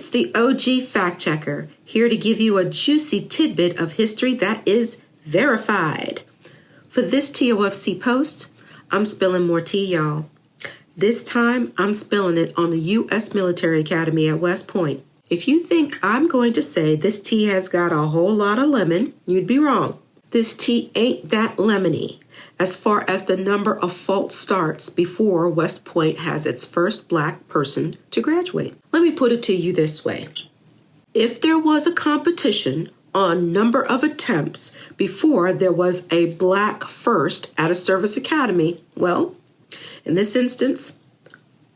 It's the OG Fact Checker, here to give you a juicy tidbit of history that is verified. For this TOFC post, I'm spilling more tea, y'all. This time, I'm spilling it on the US Military Academy at West Point. If you think I'm going to say this tea has got a whole lot of lemon, you'd be wrong. This tea ain't that lemony as far as the number of false starts before West Point has its first black person to graduate. Let me put it to you this way. If there was a competition on number of attempts before there was a black first at a service academy, well, in this instance,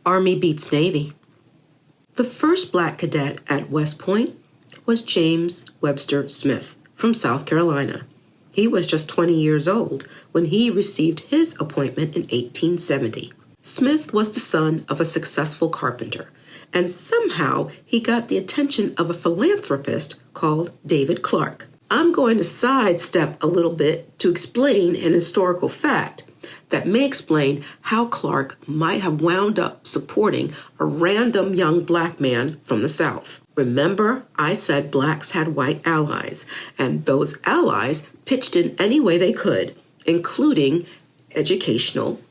Army beats Navy. The first black cadet at West Point was James Webster Smith from South Carolina. He was just 20 years old when he received his appointment in 1870. Smith was the son of a successful carpenter, and somehow he got the attention of a philanthropist called David Clark. I'm going to sidestep a little bit to explain an historical fact that may explain how Clark might have wound up supporting a random young black man from the South. Remember, I said blacks had white allies, and those allies pitched in any way they could, including educational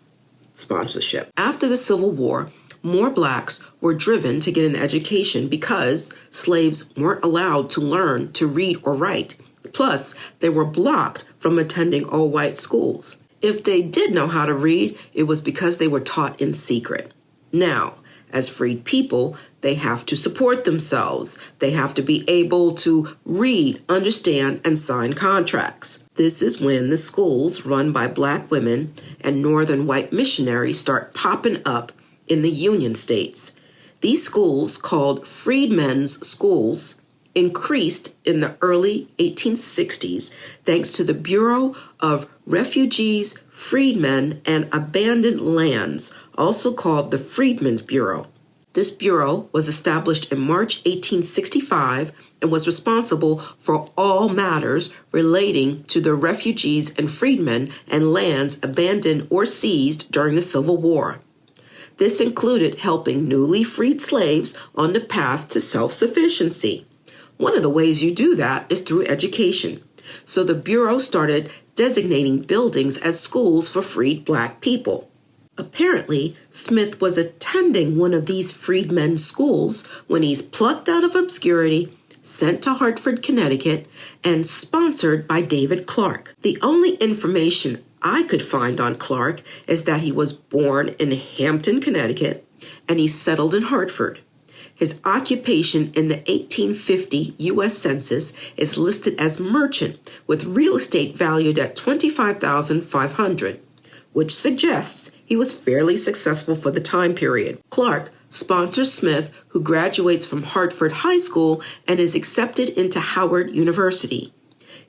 sponsorship. After the Civil War, more blacks were driven to get an education because slaves weren't allowed to learn to read or write. Plus, they were blocked from attending all-white schools. If they did know how to read, it was because they were taught in secret. Now, as freed people, they have to support themselves. They have to be able to read, understand, and sign contracts. This is when the schools run by black women and northern white missionaries start popping up in the Union states. These schools, called freedmen's schools, increased in the early 1860s thanks to the Bureau of Refugees, Freedmen, and Abandoned Lands, also called the Freedmen's Bureau. This bureau was established in March 1865 and was responsible for all matters relating to the refugees and freedmen and lands abandoned or seized during the Civil War. This included helping newly freed slaves on the path to self-sufficiency. One of the ways you do that is through education. So the Bureau started designating buildings as schools for freed black people. Apparently, Smith was attending one of these freedmen's schools when he's plucked out of obscurity, sent to Hartford, Connecticut, and sponsored by David Clark. The only information I could find on Clark is that he was born in Hampton, Connecticut, and he settled in Hartford. His occupation in the 1850 U.S. Census is listed as merchant with real estate valued at $25,500, which suggests he was fairly successful for the time period. Clark sponsors Smith, who graduates from Hartford High School and is accepted into Howard University.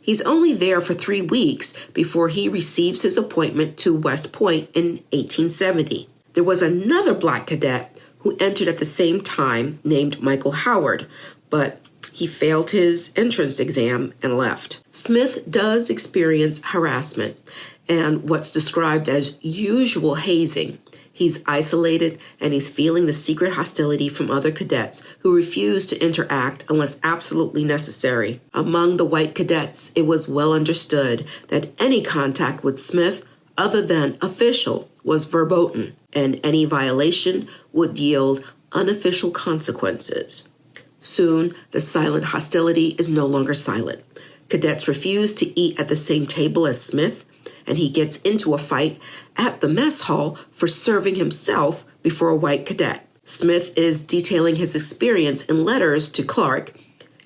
He's only there for 3 weeks before he receives his appointment to West Point in 1870. There was another black cadet who entered at the same time named Michael Howard, but he failed his entrance exam and left. Smith does experience harassment and what's described as usual hazing. He's isolated and he's feeling the secret hostility from other cadets who refuse to interact unless absolutely necessary. Among the white cadets, it was well understood that any contact with Smith other than official was verboten, and any violation would yield unofficial consequences. Soon, the silent hostility is no longer silent. Cadets refuse to eat at the same table as Smith, and he gets into a fight at the mess hall for serving himself before a white cadet. Smith is detailing his experience in letters to Clark,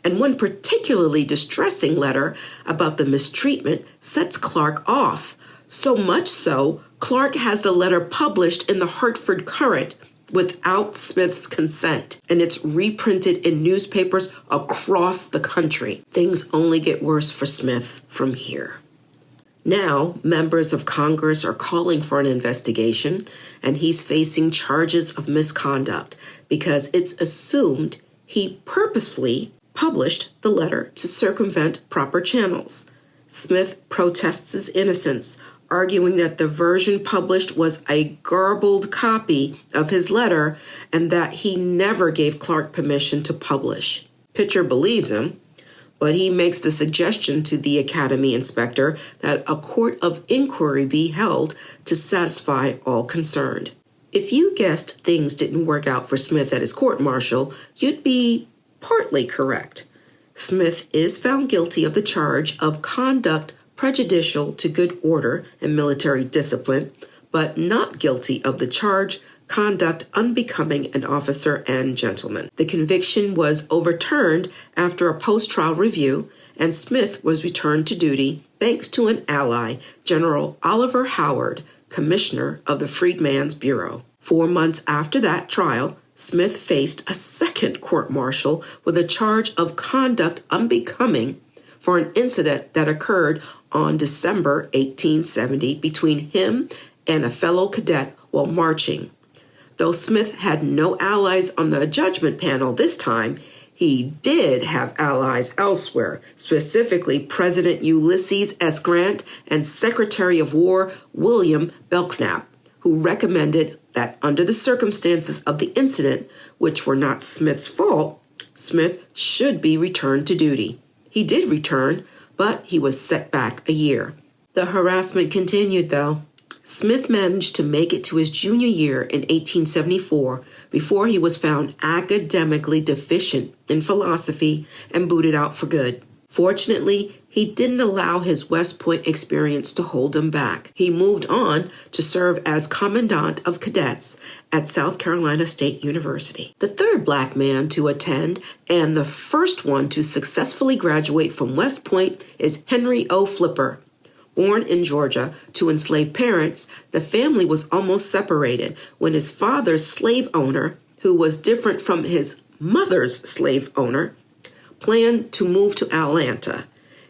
and one particularly distressing letter about the mistreatment sets Clark off. So much so, Clark has the letter published in the Hartford Courant without Smith's consent, and it's reprinted in newspapers across the country. Things only get worse for Smith from here. Now, members of Congress are calling for an investigation, and he's facing charges of misconduct because it's assumed he purposefully published the letter to circumvent proper channels. Smith protests his innocence, arguing that the version published was a garbled copy of his letter and that he never gave Clark permission to publish. Pitcher believes him, but he makes the suggestion to the Academy inspector that a court of inquiry be held to satisfy all concerned. If you guessed things didn't work out for Smith at his court-martial, you'd be partly correct. Smith is found guilty of the charge of conduct prejudicial to good order and military discipline, but not guilty of the charge conduct unbecoming an officer and gentleman. The conviction was overturned after a post-trial review, and Smith was returned to duty thanks to an ally, General Oliver Howard, commissioner of the Freedmen's Bureau. 4 months after that trial, Smith faced a second court-martial with a charge of conduct unbecoming for an incident that occurred on December 1870 between him and a fellow cadet while marching. Though Smith had no allies on the judgment panel this time, he did have allies elsewhere, specifically President Ulysses S. Grant and Secretary of War William Belknap, who recommended that under the circumstances of the incident, which were not Smith's fault, Smith should be returned to duty. He did return, but he was set back a year. The harassment continued, though. Smith managed to make it to his junior year in 1874 before he was found academically deficient in philosophy and booted out for good. Fortunately, he didn't allow his West Point experience to hold him back. He moved on to serve as Commandant of Cadets at South Carolina State University. The third black man to attend and the first one to successfully graduate from West Point is Henry O. Flipper. Born in Georgia to enslaved parents, the family was almost separated when his father's slave owner, who was different from his mother's slave owner, planned to move to Atlanta.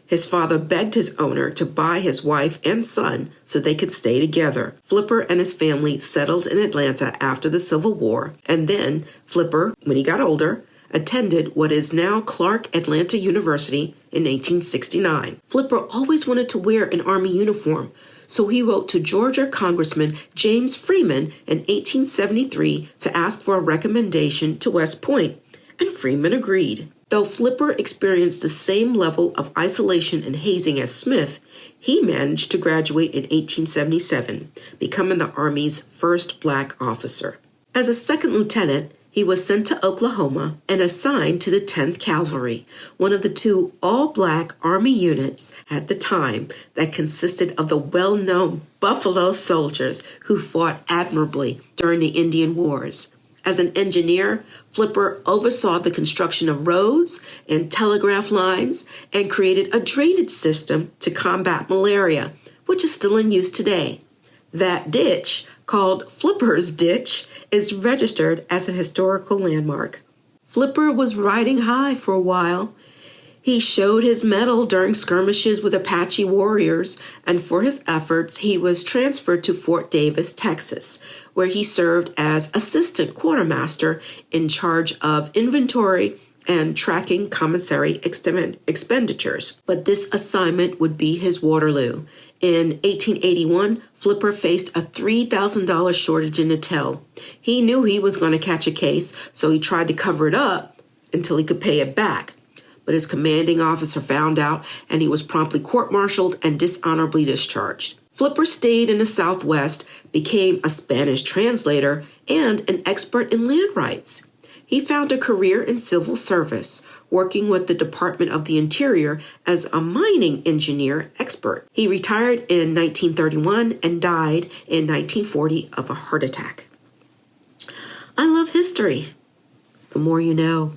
His father begged his owner to buy his wife and son so they could stay together. Flipper and his family settled in Atlanta after the Civil War, and then Flipper, when he got older, attended what is now Clark Atlanta University in 1869. Flipper always wanted to wear an Army uniform, so he wrote to Georgia Congressman James Freeman in 1873 to ask for a recommendation to West Point, and Freeman agreed. Though Flipper experienced the same level of isolation and hazing as Smith, he managed to graduate in 1877, becoming the Army's first black officer. As a second lieutenant, he was sent to Oklahoma and assigned to the 10th Cavalry, one of the two all-black Army units at the time that consisted of the well-known Buffalo Soldiers who fought admirably during the Indian Wars. As an engineer, Flipper oversaw the construction of roads and telegraph lines and created a drainage system to combat malaria, which is still in use today. That ditch, called Flipper's Ditch, is registered as a historical landmark. Flipper was riding high for a while. He showed his mettle during skirmishes with Apache warriors, and for his efforts, he was transferred to Fort Davis, Texas, where he served as assistant quartermaster in charge of inventory and tracking commissary expenditures. But this assignment would be his Waterloo. In 1881, Flipper faced a $3,000 shortage in the till. He knew he was going to catch a case, so he tried to cover it up until he could pay it back. But his commanding officer found out, and he was promptly court-martialed and dishonorably discharged. Flipper stayed in the Southwest, became a Spanish translator, and an expert in land rights. He found a career in civil service, working with the Department of the Interior as a mining engineer expert. He retired in 1931 and died in 1940 of a heart attack. I love history. The more you know.